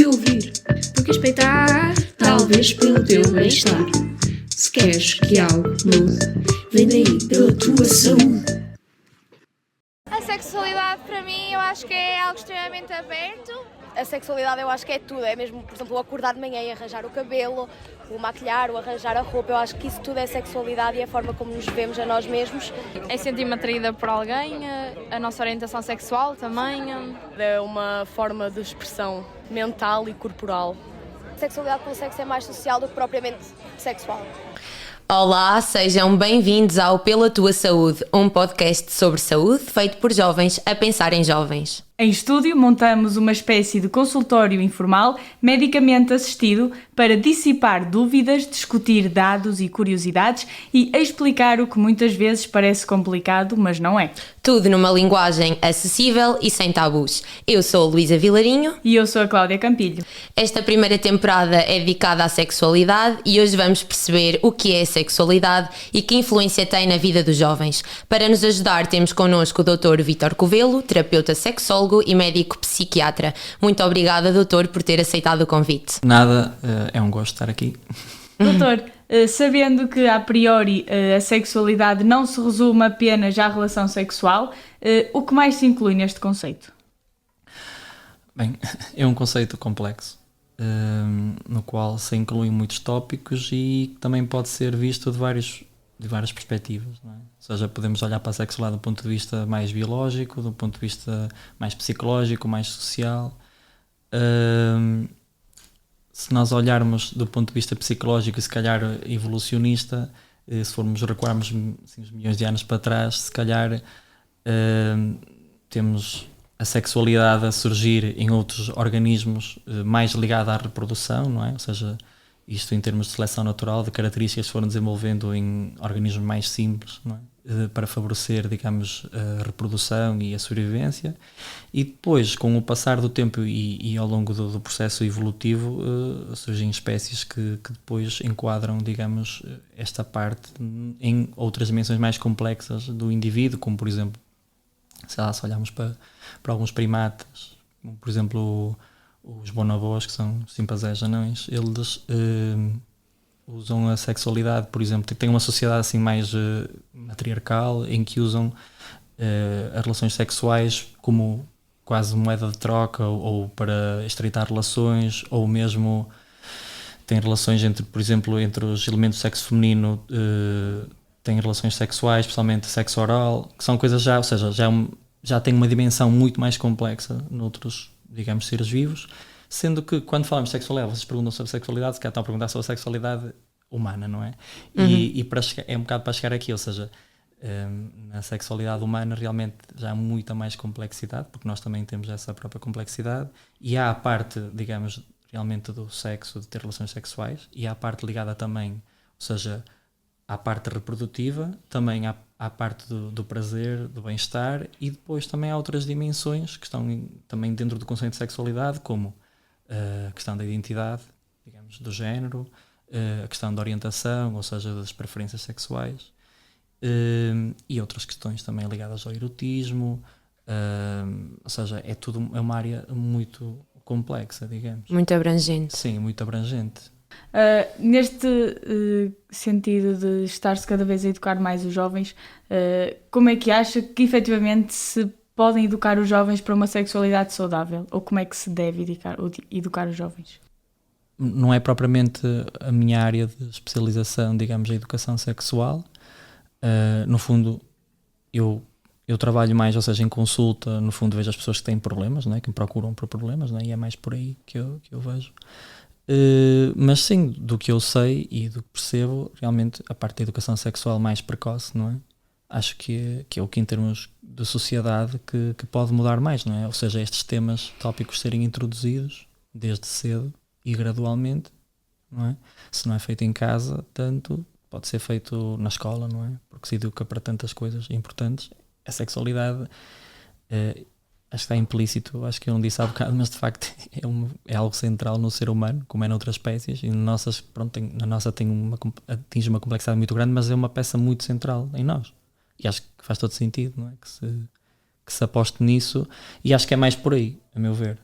ouvir, porque respeitar, talvez pelo teu bem-estar. Se queres que algo mude, vem daí pela tua saúde. A sexualidade para mim eu acho que é algo extremamente aberto. A sexualidade eu acho que é tudo, é mesmo, por exemplo, o acordar de manhã e arranjar o cabelo, o maquilhar, o arranjar a roupa, eu acho que isso tudo é sexualidade e a forma como nos vemos a nós mesmos. É sentir-me atraída por alguém, a nossa orientação sexual também. É uma forma de expressão mental e corporal. A sexualidade com o sexo é mais social do que propriamente sexual. Olá, sejam bem-vindos ao Pela Tua Saúde, um podcast sobre saúde feito por jovens a pensar em jovens. Em estúdio, montamos uma espécie de consultório informal, medicamente assistido, para dissipar dúvidas, discutir dados e curiosidades e explicar o que muitas vezes parece complicado, mas não é. Tudo numa linguagem acessível e sem tabus. Eu sou a Luísa Vilarinho. E eu sou a Cláudia Campilho. Esta primeira temporada é dedicada à sexualidade e hoje vamos perceber o que é a sexualidade e que influência tem na vida dos jovens. Para nos ajudar, temos connosco o Dr. Vítor Covelo, terapeuta sexólogo e médico psiquiatra. Muito obrigada, doutor, por ter aceitado o convite. Nada, é um gosto estar aqui. Doutor, sabendo que a priori a sexualidade não se resume apenas à relação sexual, o que mais se inclui neste conceito? Bem, é um conceito complexo, no qual se incluem muitos tópicos e também pode ser visto de várias perspectivas, não é? Ou seja, podemos olhar para a sexualidade do ponto de vista mais biológico, do ponto de vista mais psicológico, mais social. Se nós olharmos do ponto de vista psicológico e se calhar evolucionista, se formos recuarmos assim, uns milhões de anos para trás, se calhar temos a sexualidade a surgir em outros organismos mais ligada à reprodução, não é? Ou seja, isto em termos de seleção natural, de características que foram desenvolvendo em organismos mais simples, não é? Para favorecer, digamos, a reprodução e a sobrevivência. E depois, com o passar do tempo e ao longo do processo evolutivo, surgem espécies que depois enquadram, digamos, esta parte em outras dimensões mais complexas do indivíduo, como, por exemplo, sei lá, se olharmos para alguns primatas, como, por exemplo, os bonobos, que são chimpanzés anões, eles usam a sexualidade, por exemplo, tem uma sociedade assim mais matriarcal, em que usam as relações sexuais como quase moeda de troca ou para estreitar relações, ou mesmo tem relações entre, por exemplo, entre os elementos do sexo feminino, tem relações sexuais, especialmente sexo oral, que são coisas já, ou seja, já tem uma dimensão muito mais complexa noutros, digamos, seres vivos, sendo que quando falamos de sexualidade, vocês perguntam sobre sexualidade, se calhar estão a perguntar sobre a sexualidade humana, não é? Uhum. E para chegar, é um bocado para chegar aqui, ou seja, na sexualidade humana realmente já há muita mais complexidade, porque nós também temos essa própria complexidade, e há a parte, digamos, realmente do sexo, de ter relações sexuais, e há a parte ligada também, ou seja, à parte reprodutiva, também há a parte do prazer, do bem-estar, e depois também há outras dimensões que estão também dentro do conceito de sexualidade, como a questão da identidade, digamos, do género, a questão da orientação, ou seja, das preferências sexuais, e outras questões também ligadas ao erotismo, ou seja, é uma área muito complexa, digamos. Muito abrangente. Sim, muito abrangente. Neste sentido de estar-se cada vez a educar mais os jovens, como é que acha que efetivamente se podem educar os jovens para uma sexualidade saudável? Ou como é que se deve educar os jovens? Não é propriamente a minha área de especialização, digamos, a educação sexual. No fundo, eu trabalho mais, ou seja, em consulta, no fundo vejo as pessoas que têm problemas, não é? Que me procuram por problemas, não é? E é mais por aí que eu vejo. Mas sim, do que eu sei e do que percebo, realmente a parte da educação sexual mais precoce, não é? Acho que é o que em termos de sociedade que pode mudar mais, não é? Ou seja, estes temas, tópicos serem introduzidos desde cedo e gradualmente, não é? Se não é feito em casa, tanto pode ser feito na escola, não é? Porque se educa para tantas coisas importantes. A sexualidade acho que está implícito, acho que eu não disse há bocado, mas de facto é algo central no ser humano, como é noutras espécies, e na nossa atinge uma complexidade muito grande, mas é uma peça muito central em nós. E acho que faz todo sentido, não é? Que se aposte nisso, e acho que é mais por aí, a meu ver.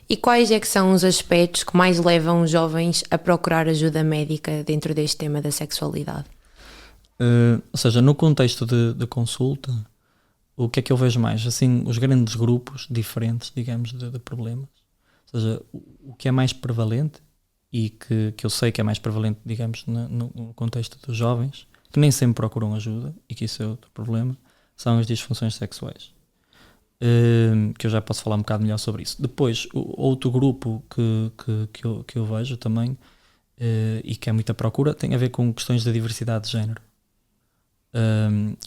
E quais é que são os aspectos que mais levam os jovens a procurar ajuda médica dentro deste tema da sexualidade? Ou seja, no contexto de consulta, o que é que eu vejo mais? Assim, os grandes grupos diferentes, digamos, de problemas. Ou seja, o que é mais prevalente e que eu sei que é mais prevalente, digamos, no contexto dos jovens, que nem sempre procuram ajuda, e que isso é outro problema, são as disfunções sexuais. Que eu já posso falar um bocado melhor sobre isso. Depois, outro grupo que eu vejo também, e que é muita procura, tem a ver com questões da diversidade de género.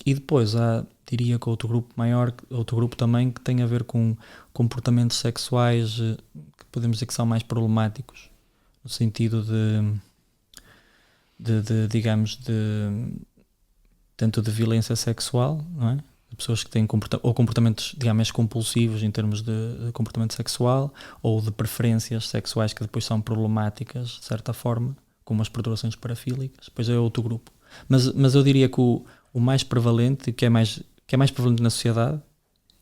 E depois há, diria que outro grupo maior, outro grupo também que tem a ver com comportamentos sexuais que podemos dizer que são mais problemáticos, no sentido digamos, tanto de violência sexual, não é? De pessoas que têm comportamentos, digamos, compulsivos em termos de comportamento sexual, ou de preferências sexuais que depois são problemáticas, de certa forma, como as perturbações parafílicas. Depois é outro grupo. Mas eu diria que o mais prevalente, que é mais prevalente na sociedade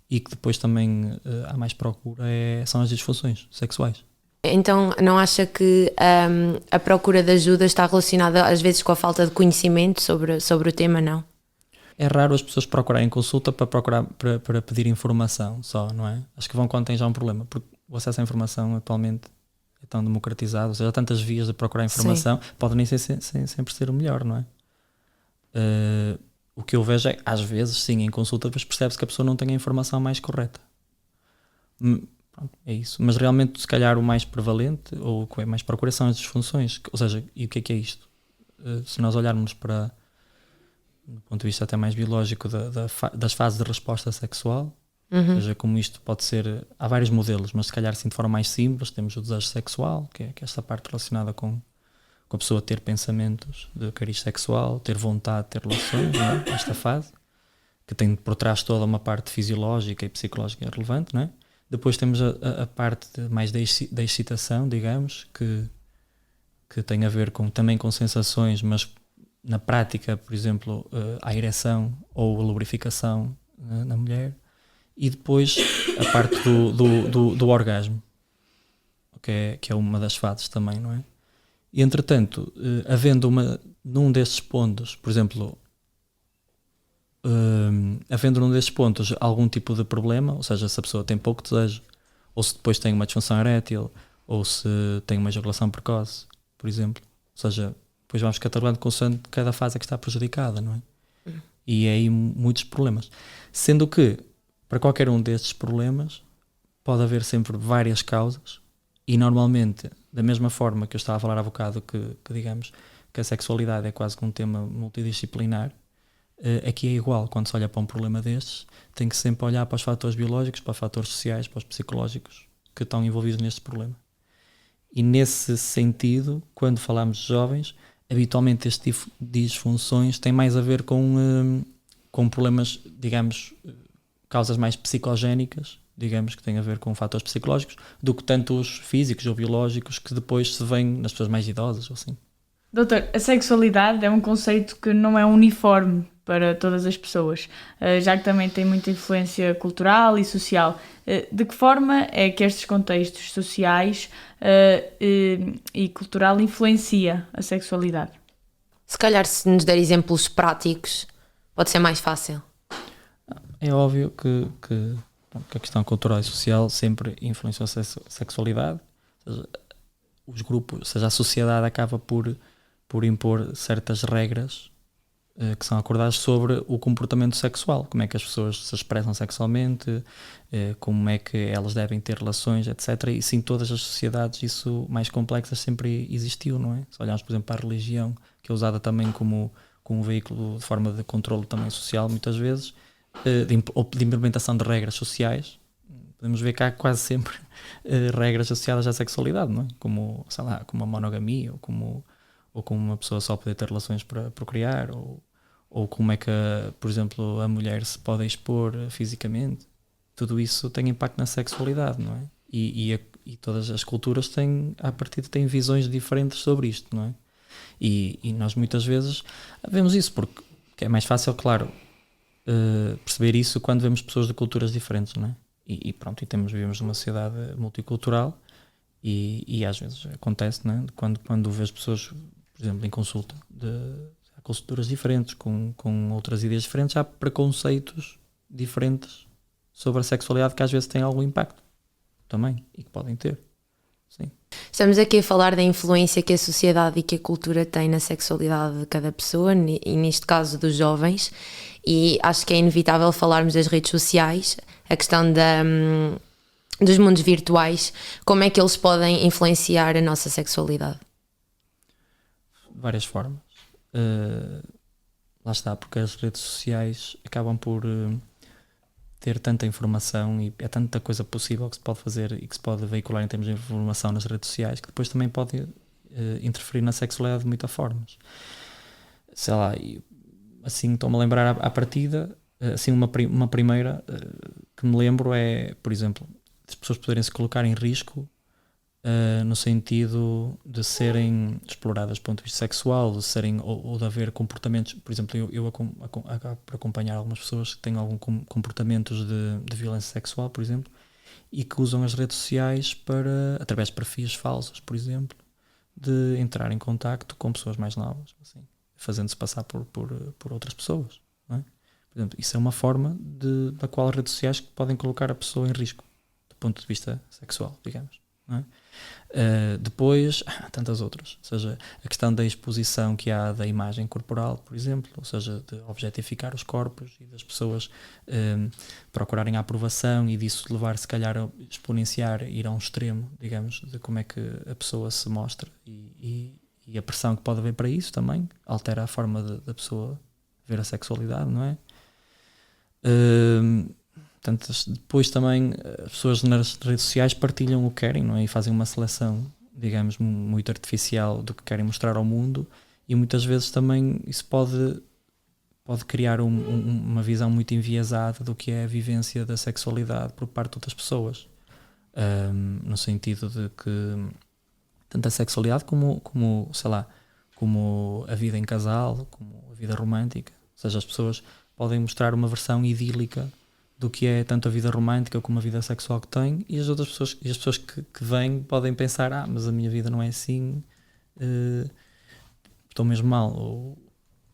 e que depois também há mais procura, são as disfunções sexuais. Então não acha que a procura de ajuda está relacionada às vezes com a falta de conhecimento sobre o tema, não? É raro as pessoas procurarem consulta para pedir informação só, não é? Acho que vão quando têm já um problema, porque o acesso à informação atualmente é tão democratizado, ou seja, há tantas vias de procurar informação, pode nem ser sempre ser o melhor, não é? O que eu vejo é, às vezes, sim, em consulta, depois percebe-se que a pessoa não tem a informação mais correta. Pronto, é isso. Mas realmente, se calhar, o mais prevalente, ou o que é mais procura, são as disfunções. Ou seja, e o que é isto? Se nós olharmos para, do ponto de vista até mais biológico, das fases de resposta sexual, ou seja, como isto pode ser, há vários modelos, mas se calhar assim de forma mais simples, temos o desejo sexual, que é esta parte relacionada com a pessoa ter pensamentos de cariz sexual, ter vontade de ter relações, não é? Esta fase, que tem por trás toda uma parte fisiológica e psicológica relevante, não é? Depois temos a parte mais da excitação, digamos, que tem a ver também com sensações, mas na prática, por exemplo, a ereção ou a lubrificação na mulher. E depois a parte do orgasmo, que é uma das fases também, não é? E, entretanto, havendo num destes pontos, por exemplo, havendo num destes pontos algum tipo de problema, ou seja, se a pessoa tem pouco desejo, ou se depois tem uma disfunção erétil, ou se tem uma ejaculação precoce, por exemplo, ou seja, depois vamos catalogando consoante cada fase é que está prejudicada, não é? E é aí muitos problemas. Sendo que, para qualquer um destes problemas, pode haver sempre várias causas, e normalmente, da mesma forma que eu estava a falar há bocado, que digamos que a sexualidade é quase que um tema multidisciplinar, aqui é igual. Quando se olha para um problema destes, tem que sempre olhar para os fatores biológicos, para os fatores sociais, para os psicológicos que estão envolvidos neste problema. E nesse sentido, quando falamos de jovens, habitualmente este tipo de disfunções tem mais a ver com problemas, digamos, causas mais psicogénicas, digamos, que têm a ver com fatores psicológicos, do que tanto os físicos ou biológicos que depois se veem nas pessoas mais idosas ou assim. Doutor, a sexualidade é um conceito que não é uniforme para todas as pessoas, já que também tem muita influência cultural e social. De que forma é que estes contextos sociais e cultural influencia a sexualidade? Se calhar, se nos der exemplos práticos, pode ser mais fácil. É óbvio que a questão cultural e social sempre influenciou a sexualidade. Ou seja, os grupos, ou seja, a sociedade acaba por impor certas regras que são acordadas sobre o comportamento sexual, como é que as pessoas se expressam sexualmente, como é que elas devem ter relações, etc. E sim, todas as sociedades, isso mais complexas sempre existiu, não é? Se olharmos, por exemplo, para a religião, que é usada também como um veículo de forma de controle também social, muitas vezes, de implementação de regras sociais, podemos ver que há quase sempre regras associadas à sexualidade, não é? Como, sei lá, como a monogamia, ou como uma pessoa só poder ter relações para procriar, ou como é que, por exemplo, a mulher se pode expor fisicamente. Tudo isso tem impacto na sexualidade, não é? E todas as culturas têm visões diferentes sobre isto, não é? E nós muitas vezes vemos isso, porque é mais fácil, claro, perceber isso quando vemos pessoas de culturas diferentes, não é? E pronto, vivemos numa sociedade multicultural e às vezes acontece, não é? Quando vês pessoas, por exemplo, em consulta, há consultoras diferentes, com outras ideias diferentes, há preconceitos diferentes sobre a sexualidade que às vezes têm algum impacto também e que podem ter. Sim. Estamos aqui a falar da influência que a sociedade e que a cultura tem na sexualidade de cada pessoa e neste caso dos jovens, e acho que é inevitável falarmos das redes sociais, a questão dos mundos virtuais, como é que eles podem influenciar a nossa sexualidade? De várias formas. Lá está, porque as redes sociais acabam por ter tanta informação e é tanta coisa possível que se pode fazer e que se pode veicular em termos de informação nas redes sociais, que depois também pode interferir na sexualidade de muitas formas. Sei lá, assim estou-me a lembrar à partida, assim uma primeira que me lembro é, por exemplo, as pessoas poderem se colocar em risco no sentido de serem exploradas do ponto de vista sexual, de serem, ou de haver comportamentos, por exemplo, eu acabo por acompanhar algumas pessoas que têm alguns comportamentos de violência sexual, por exemplo, e que usam as redes sociais para, através de perfis falsos, por exemplo, de entrar em contacto com pessoas mais novas, assim, fazendo-se passar por outras pessoas, não é? Por exemplo, isso é uma forma da qual as redes sociais podem colocar a pessoa em risco do ponto de vista sexual, digamos, não é? Depois, tantas outras, ou seja, a questão da exposição que há da imagem corporal, por exemplo, ou seja, de objetificar os corpos e das pessoas procurarem a aprovação e disso levar, se calhar, a exponenciar, ir a um extremo, digamos, de como é que a pessoa se mostra e a pressão que pode haver para isso também altera a forma da pessoa ver a sexualidade, não é? Portanto, depois também as pessoas nas redes sociais partilham o que querem, não é? E fazem uma seleção, digamos, muito artificial do que querem mostrar ao mundo, e muitas vezes também isso pode criar uma visão muito enviesada do que é a vivência da sexualidade por parte de outras pessoas, no sentido de que tanto a sexualidade como, sei lá, como a vida em casal, como a vida romântica, ou seja, as pessoas podem mostrar uma versão idílica do que é tanto a vida romântica como a vida sexual que têm, e as outras pessoas, e as pessoas que vêm podem pensar, mas a minha vida não é assim, estou mesmo mal,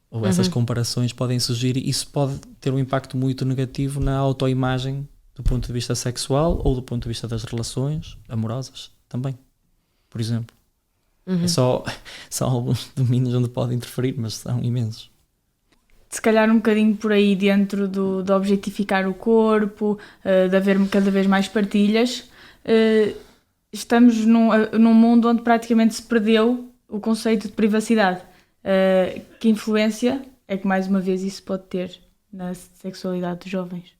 ou essas comparações podem surgir, e isso pode ter um impacto muito negativo na autoimagem do ponto de vista sexual ou do ponto de vista das relações amorosas também, por exemplo. São alguns domínios onde pode interferir, mas são imensos. Se calhar um bocadinho por aí dentro de objetificar o corpo, de haver cada vez mais partilhas, estamos num mundo onde praticamente se perdeu o conceito de privacidade. Que influência é que mais uma vez isso pode ter na sexualidade dos jovens?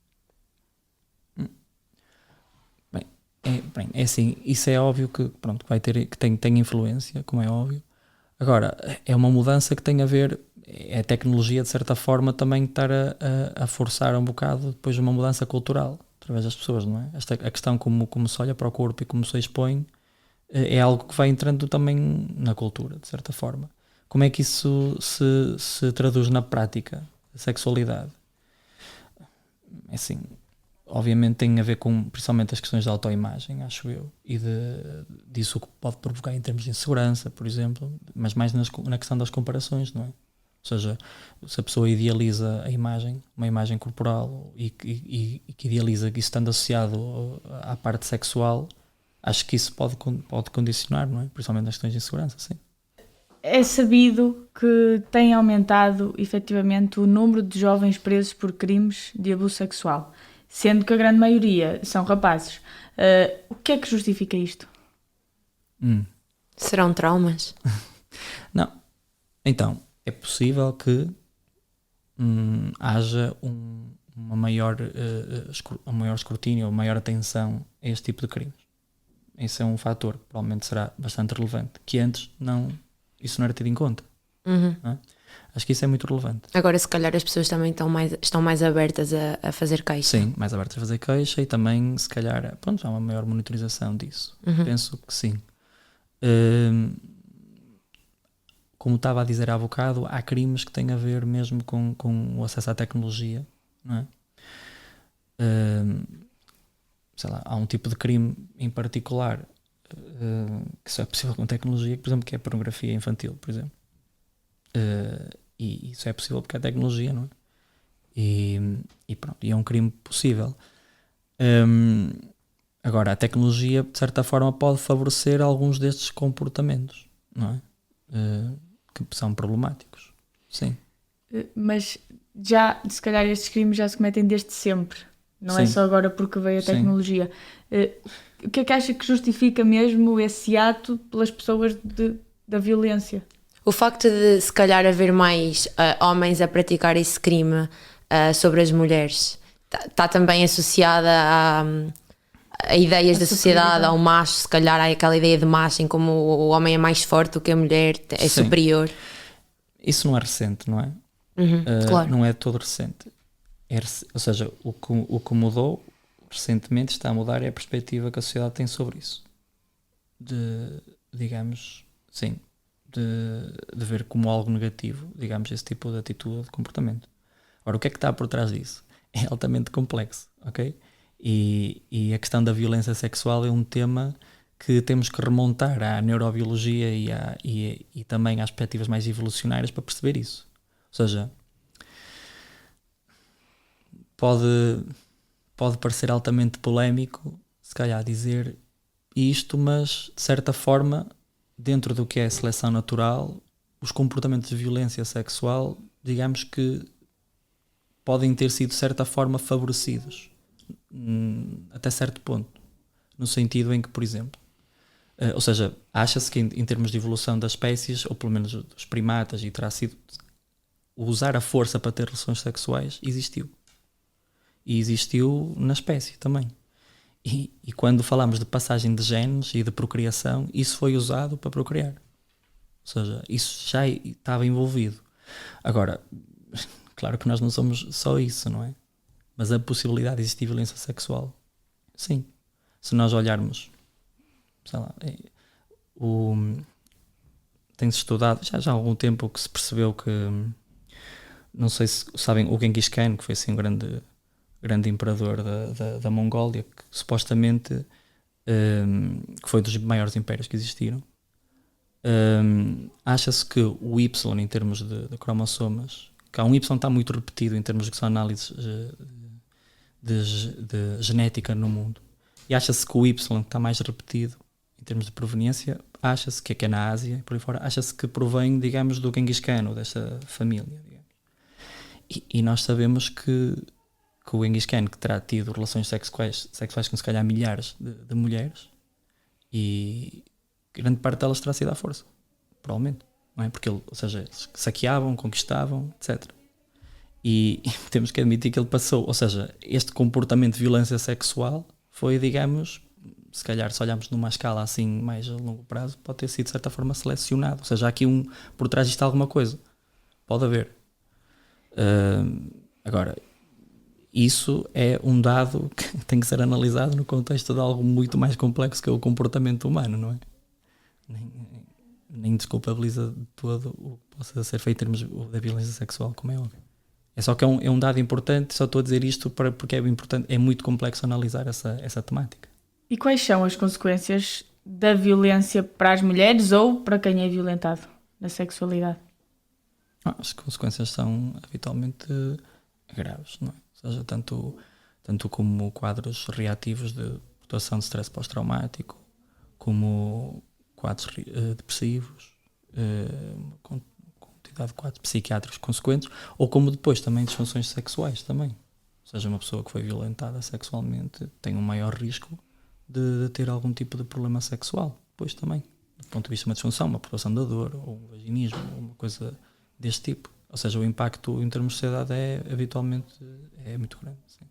Bem, é assim, isso é óbvio que, pronto, vai ter, que tem influência, como é óbvio. Agora, é uma mudança que tem a ver, é a tecnologia de certa forma também estar a forçar um bocado depois uma mudança cultural através das pessoas, não é? A questão como se olha para o corpo e como se expõe é algo que vai entrando também na cultura, de certa forma. Como é que isso se traduz na prática da sexualidade? É assim, obviamente tem a ver com principalmente as questões da autoimagem, acho eu, e disso que pode provocar em termos de insegurança, por exemplo, mas mais na questão das comparações, não é? Ou seja, se a pessoa idealiza a imagem, uma imagem corporal, e que idealiza que isso estando associado à parte sexual, acho que isso pode condicionar, não é? Principalmente nas questões de insegurança, sim. É sabido que tem aumentado efetivamente o número de jovens presos por crimes de abuso sexual, sendo que a grande maioria são rapazes. O que é que justifica isto? Serão traumas? Não. Então, é possível que haja um maior escrutínio ou maior atenção a este tipo de crimes. Esse é um fator que provavelmente será bastante relevante, que antes isso não era tido em conta. Não é? Acho que isso é muito relevante. Agora, se calhar, as pessoas também estão mais abertas a fazer queixa. Sim, mais abertas a fazer queixa, e também, se calhar, há uma maior monitorização disso. Penso que sim. Como estava a dizer há bocado, há crimes que têm a ver mesmo com o acesso à tecnologia, não é? sei lá, há um tipo de crime em particular que só é possível com tecnologia, por exemplo, que é a pornografia infantil, por exemplo. E isso é possível porque é tecnologia, não é? E pronto, e é um crime possível. Agora, a tecnologia, de certa forma, pode favorecer alguns destes comportamentos, não é? Que são problemáticos, sim. Mas já, se calhar, estes crimes já se cometem desde sempre. Não é Sim. só agora porque veio a Sim. tecnologia. O que é que acha que justifica mesmo esse ato pelas pessoas da violência? O facto de, se calhar, haver mais homens a praticar esse crime sobre as mulheres está também associada a ideias da sociedade, ao macho, se calhar há aquela ideia de macho em como o homem é mais forte do que a mulher, é Sim. superior. Isso não é recente, não é? Claro. Não é todo recente. Ou seja, o que mudou recentemente, está a mudar, é a perspectiva que a sociedade tem sobre isso. Digamos, sim, de ver como algo negativo, digamos, esse tipo de atitude, de comportamento. Ora, o que é que está por trás disso? É altamente complexo, ok? E a questão da violência sexual é um tema que temos que remontar à neurobiologia e também às perspectivas mais evolucionárias para perceber isso. Ou seja, pode parecer altamente polémico, se calhar, dizer isto, mas de certa forma, dentro do que é a seleção natural, os comportamentos de violência sexual, digamos que podem ter sido de certa forma favorecidos até certo ponto, no sentido em que, por exemplo, ou seja, acha-se que em termos de evolução das espécies, ou pelo menos dos primatas, e terá sido usar a força para ter relações sexuais, existiu. E existiu na espécie também. E quando falamos de passagem de genes e de procriação, isso foi usado para procriar. Ou seja, isso já estava envolvido. Agora, claro que nós não somos só isso, não é? Mas a possibilidade de existir violência sexual, sim. Se nós olharmos, sei lá, tem-se estudado já há algum tempo que se percebeu que, não sei se sabem, o Genghis Khan, que foi assim um grande imperador da Mongólia, que supostamente que foi dos maiores impérios que existiram. Acha-se que o Y, em termos de cromossomas, que há um Y que está muito repetido em termos de que são análises de genética no mundo, e acha-se que o Y que está mais repetido em termos de proveniência, acha-se que é na Ásia, por aí fora, acha-se que provém, digamos, do Genghis Khan, ou desta família, digamos. E nós sabemos que o Genghis Khan, que terá tido relações sexuais com se calhar milhares de mulheres, e grande parte delas terá sido à força, provavelmente, não é? Porque ou seja, eles saqueavam, conquistavam, etc. E temos que admitir que ele passou, ou seja, este comportamento de violência sexual foi, digamos, se calhar se olharmos numa escala assim mais a longo prazo, pode ter sido de certa forma selecionado, ou seja, há aqui por trás disto alguma coisa, pode haver. Agora, isso é um dado que tem que ser analisado no contexto de algo muito mais complexo que é o comportamento humano, não é? Nem desculpabiliza de todo o que possa ser feito em termos da violência sexual, como é óbvio. É só que é um dado importante, só estou a dizer isto porque é importante, é muito complexo analisar essa temática. E quais são as consequências da violência para as mulheres ou para quem é violentado na sexualidade? As consequências são habitualmente graves, não é? Ou seja, tanto como quadros reativos de situação de stress pós-traumático, como quadros depressivos, quantidade de quadros psiquiátricos consequentes, ou como depois também disfunções sexuais também. Ou seja, uma pessoa que foi violentada sexualmente tem um maior risco de ter algum tipo de problema sexual, depois também, do ponto de vista de uma disfunção, uma provação da dor, ou um vaginismo, ou uma coisa deste tipo. Ou seja, o impacto em termos de sociedade habitualmente é muito grande. Sim.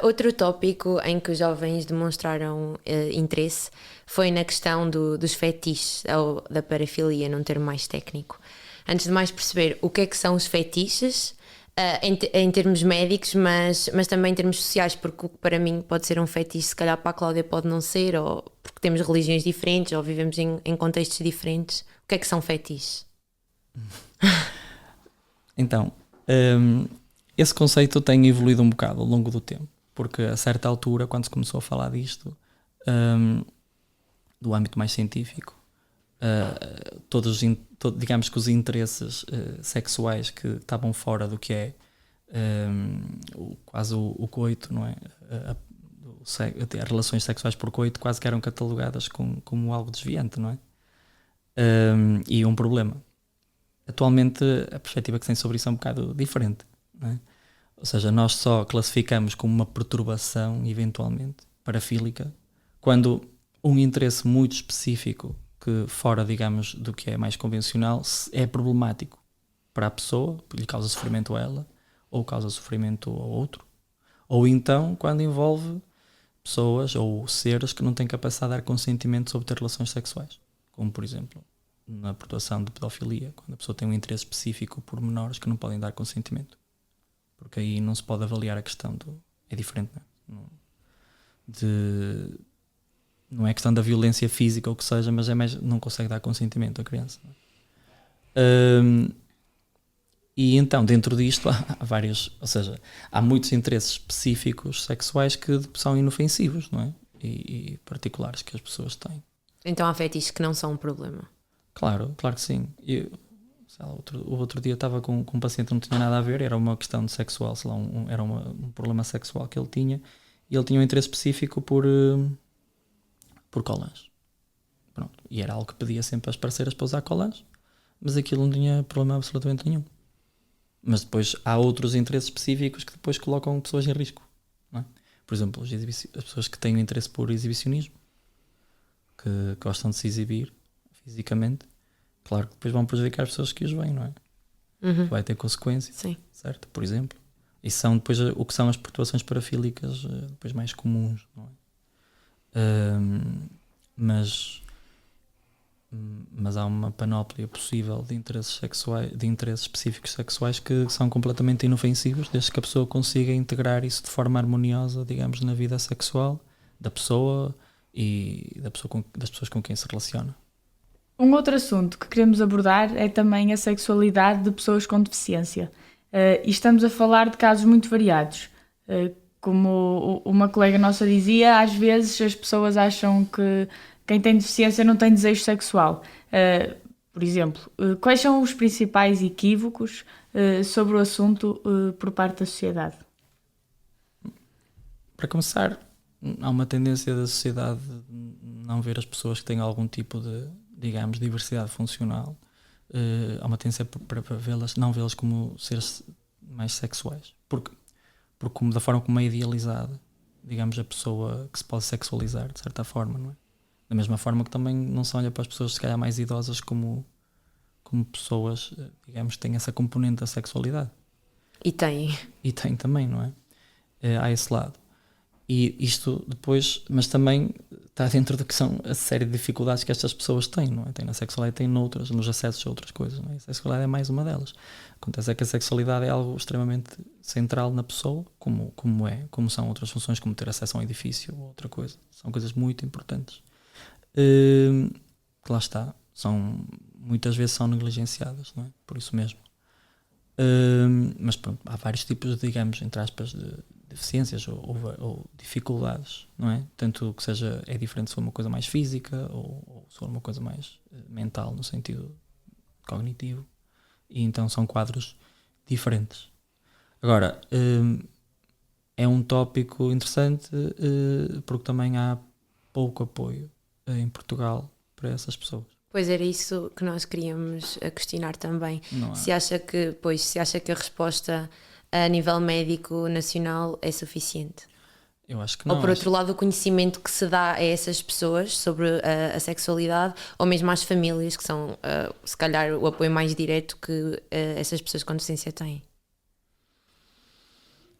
Outro tópico em que os jovens demonstraram interesse foi na questão dos fetiches, ou da parafilia, num termo mais técnico. Antes de mais perceber o que é que são os fetiches, em termos médicos, mas também em termos sociais, porque o que para mim pode ser um fetiche, se calhar para a Cláudia pode não ser, ou porque temos religiões diferentes, ou vivemos em contextos diferentes. O que é que são fetiches? Então, esse conceito tem evoluído um bocado ao longo do tempo, porque a certa altura, quando se começou a falar disto, do âmbito mais científico, digamos que os interesses sexuais que estavam fora do que é quase o coito, não é? As relações sexuais por coito quase que eram catalogadas como algo desviante, não é? E um problema. Atualmente a perspectiva que se tem sobre isso é um bocado diferente, não é? Ou seja, nós só classificamos como uma perturbação, eventualmente, parafílica, quando um interesse muito específico, que fora, digamos, do que é mais convencional, é problemático para a pessoa, lhe causa sofrimento a ela, ou causa sofrimento ao outro, ou então quando envolve pessoas ou seres que não têm capacidade de dar consentimento sobre ter relações sexuais, como por exemplo na perturbação de pedofilia, quando a pessoa tem um interesse específico por menores que não podem dar consentimento, porque aí não se pode avaliar a questão é diferente, não é? Não é questão da violência física ou o que seja, mas é mais, não consegue dar consentimento à criança, não é? E então dentro disto há vários, ou seja, há muitos interesses específicos sexuais que são inofensivos, não é? E particulares que as pessoas têm. Então há fetiches que não são um problema. Claro que sim. O outro dia estava com um paciente que não tinha nada a ver, era uma questão de sexual, sei lá, era um problema sexual que ele tinha, e ele tinha um interesse específico por colãs. Pronto. E era algo que pedia sempre às parceiras para usar colãs, mas aquilo não tinha problema absolutamente nenhum. Mas depois há outros interesses específicos que depois colocam pessoas em risco, não é? Por exemplo, as pessoas que têm interesse por exibicionismo, que gostam de se exibir fisicamente, claro que depois vão prejudicar as pessoas que os veem, não é? Vai ter consequências. Sim. Certo? Por exemplo. E são depois o que são as perturbações parafílicas depois mais comuns, não é? Mas há uma panóplia possível de interesses sexuais, de interesses específicos sexuais que são completamente inofensivos, desde que a pessoa consiga integrar isso de forma harmoniosa, digamos, na vida sexual da pessoa e das pessoas com quem se relaciona. Um outro assunto que queremos abordar é também a sexualidade de pessoas com deficiência. E estamos a falar de casos muito variados. Como uma colega nossa dizia, às vezes as pessoas acham que quem tem deficiência não tem desejo sexual. Por exemplo, quais são os principais equívocos sobre o assunto por parte da sociedade? Para começar, há uma tendência da sociedade de não ver as pessoas que têm algum tipo de, digamos, diversidade funcional. Há uma tendência para não vê-las como seres mais sexuais. Porque da forma como é idealizada, digamos, a pessoa que se pode sexualizar, de certa forma, não é? Da mesma forma que também não se olha para as pessoas, se calhar, mais idosas como pessoas, digamos, que têm essa componente da sexualidade. E tem também, não é? Há esse lado. E isto depois, mas também está dentro do que são a série de dificuldades que estas pessoas têm, não é? Tem na sexualidade, tem noutras, nos acessos a outras coisas, não é? A sexualidade é mais uma delas. Acontece é que a sexualidade é algo extremamente central na pessoa, como são outras funções, como ter acesso a um edifício ou outra coisa. São coisas muito importantes. Que lá está, muitas vezes são negligenciadas, não é? Por isso mesmo. Mas pronto, há vários tipos, digamos, entre aspas, de deficiências ou dificuldades, não é? Tanto que é diferente se for uma coisa mais física ou se for uma coisa mais mental, no sentido cognitivo, e então são quadros diferentes. Agora, é um tópico interessante porque também há pouco apoio em Portugal para essas pessoas. Pois era isso que nós queríamos questionar também. Se acha que a resposta a nível médico nacional é suficiente? Eu acho que não. Ou por outro lado, o conhecimento que se dá a essas pessoas sobre a sexualidade, ou mesmo às famílias, que são se calhar o apoio mais direto que essas pessoas com deficiência têm?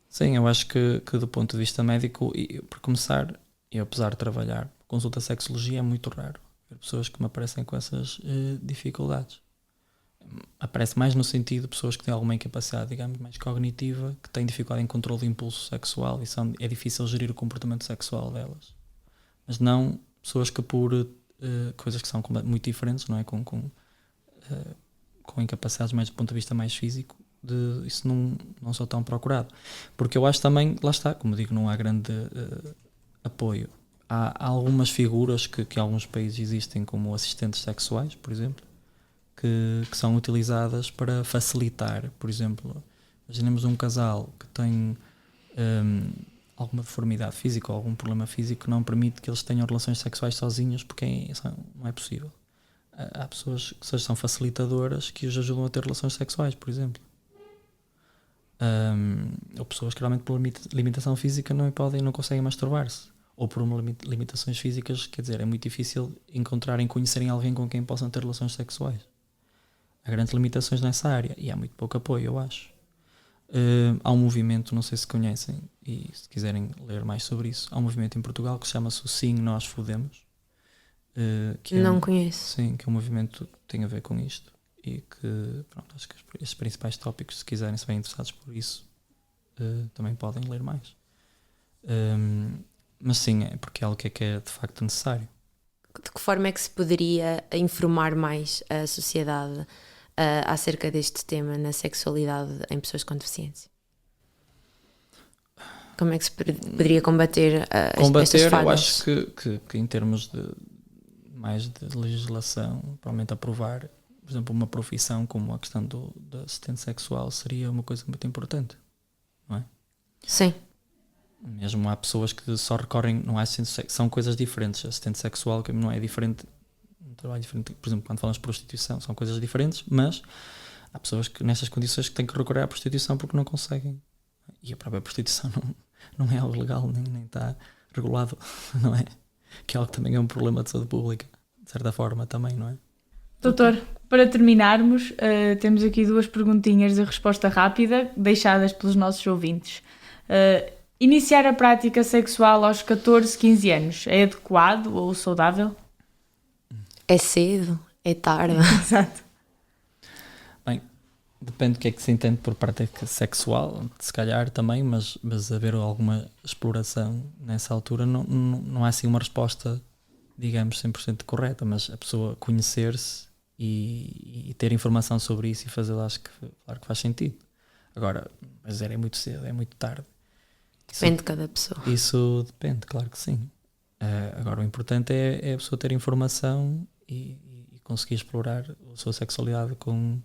Sim, eu acho que do ponto de vista médico, e por começar, eu apesar de trabalhar consulta sexologia, é muito raro ver pessoas que me aparecem com essas dificuldades. Aparece mais no sentido de pessoas que têm alguma incapacidade, digamos, mais cognitiva, que têm dificuldade em controle de impulso sexual e é difícil gerir o comportamento sexual delas. Mas não pessoas que por coisas que são muito diferentes, não é? Com incapacidades mais do ponto de vista mais físico, de isso não sou tão procurado. Porque eu acho também, lá está, como digo, não há grande apoio. Há algumas figuras que em alguns países existem, como assistentes sexuais, por exemplo, que são utilizadas para facilitar, por exemplo, imaginemos um casal que tem alguma deformidade física ou algum problema físico que não permite que eles tenham relações sexuais sozinhos, porque não é possível. Há pessoas que são facilitadoras que os ajudam a ter relações sexuais, por exemplo. Ou pessoas que realmente por limitação física não conseguem masturbar-se. Ou por limitações físicas, quer dizer, é muito difícil conhecerem alguém com quem possam ter relações sexuais. Há grandes limitações nessa área e há muito pouco apoio, eu acho. Há um movimento, não sei se conhecem, e se quiserem ler mais sobre isso, há um movimento em Portugal que chama-se o Sim, Nós Fodemos. Não conheço. Sim, que é um movimento que tem a ver com isto e que, pronto, acho que estes principais tópicos, se quiserem, se bem interessados por isso, também podem ler mais. Mas sim, é porque é algo que é de facto necessário. De que forma é que se poderia informar mais a sociedade acerca deste tema na sexualidade em pessoas com deficiência? Como é que se poderia combater estas falhas? Eu acho que em termos de legislação, provavelmente aprovar, por exemplo, uma profissão como a questão do assistente sexual seria uma coisa muito importante, não é? Sim. Mesmo há pessoas que só recorrem, não há são coisas diferentes. Assistente sexual que não é diferente, um trabalho diferente, por exemplo, quando falamos de prostituição, são coisas diferentes, mas há pessoas que nestas condições que têm que recorrer à prostituição porque não conseguem. E a própria prostituição não é algo legal, nem está regulado, não é? Que é algo que também é um problema de saúde pública, de certa forma também, não é? Doutor, para terminarmos, temos aqui 2 perguntinhas de resposta rápida deixadas pelos nossos ouvintes. Iniciar a prática sexual aos 14, 15 anos é adequado ou saudável? É cedo? É tarde? Exato. Bem, depende do que é que se entende por prática sexual, se calhar também, mas haver alguma exploração nessa altura não há assim uma resposta, digamos, 100% correta, mas a pessoa conhecer-se e ter informação sobre isso e fazê-lo, acho que claro que faz sentido. Agora, mas é muito cedo, é muito tarde. Depende de cada pessoa. Isso depende, claro que sim. Agora, o importante é a pessoa ter informação e conseguir explorar a sua sexualidade com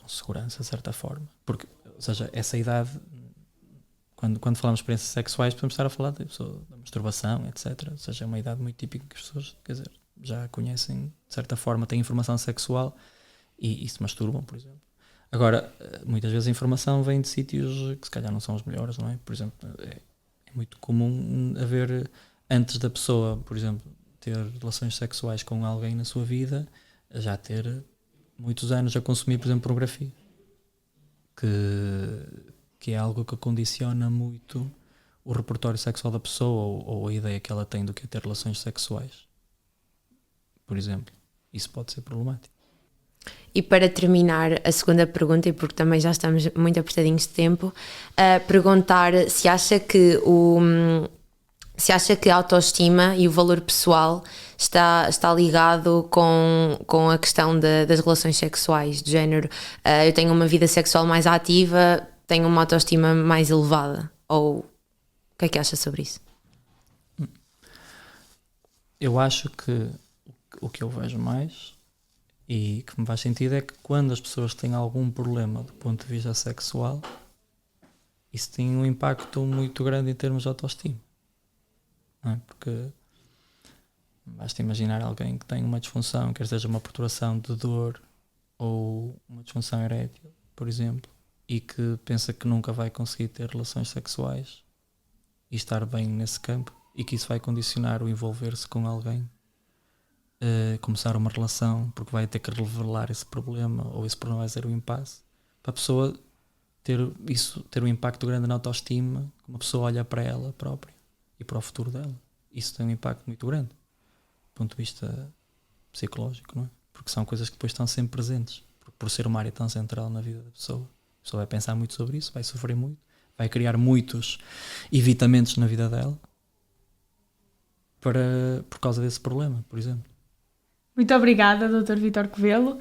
segurança, de certa forma. Porque, ou seja, essa idade, quando falamos de experiências sexuais, podemos estar a falar da masturbação, etc. Ou seja, é uma idade muito típica que as pessoas, quer dizer, já conhecem, de certa forma, têm informação sexual e se masturbam, por exemplo. Agora, muitas vezes a informação vem de sítios que se calhar não são os melhores, não é? Por exemplo, é muito comum haver, antes da pessoa, por exemplo, ter relações sexuais com alguém na sua vida, já ter muitos anos a consumir, por exemplo, pornografia. Que é algo que condiciona muito o repertório sexual da pessoa ou a ideia que ela tem do que é ter relações sexuais. Por exemplo, isso pode ser problemático. E para terminar a segunda pergunta, e porque também já estamos muito apertadinhos de tempo, perguntar se acha que a autoestima e o valor pessoal está ligado com a questão das relações sexuais, do género, eu tenho uma vida sexual mais ativa, tenho uma autoestima mais elevada, ou o que é que acha sobre isso? Eu acho que o que eu vejo mais e que me faz sentido é que quando as pessoas têm algum problema do ponto de vista sexual, isso tem um impacto muito grande em termos de autoestima, não é? Porque basta imaginar alguém que tem uma disfunção, quer seja uma perturbação de dor ou uma disfunção erétil, por exemplo, e que pensa que nunca vai conseguir ter relações sexuais e estar bem nesse campo, e que isso vai condicionar o envolver-se com alguém, começar uma relação, porque vai ter que revelar esse problema, ou esse problema vai ser um impasse, para a pessoa ter um impacto grande na autoestima, como a pessoa olha para ela própria e para o futuro dela. Isso tem um impacto muito grande do ponto de vista psicológico, não é? Porque são coisas que depois estão sempre presentes, por ser uma área tão central na vida da pessoa. A pessoa vai pensar muito sobre isso, vai sofrer muito, vai criar muitos evitamentos na vida dela por causa desse problema, por exemplo. Muito obrigada, Dr. Vítor Covelo.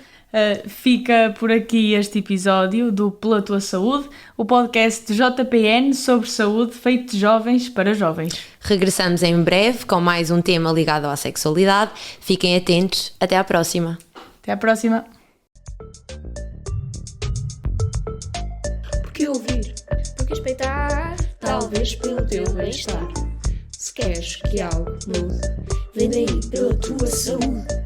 Fica por aqui este episódio do Pela Tua Saúde, o podcast de JPN sobre saúde feito de jovens para jovens. Regressamos em breve com mais um tema ligado à sexualidade. Fiquem atentos. Até à próxima. Até à próxima. Porque ouvir, Porque respeitar, talvez pelo teu bem-estar. Se queres que algo mude, vem daí pela tua saúde.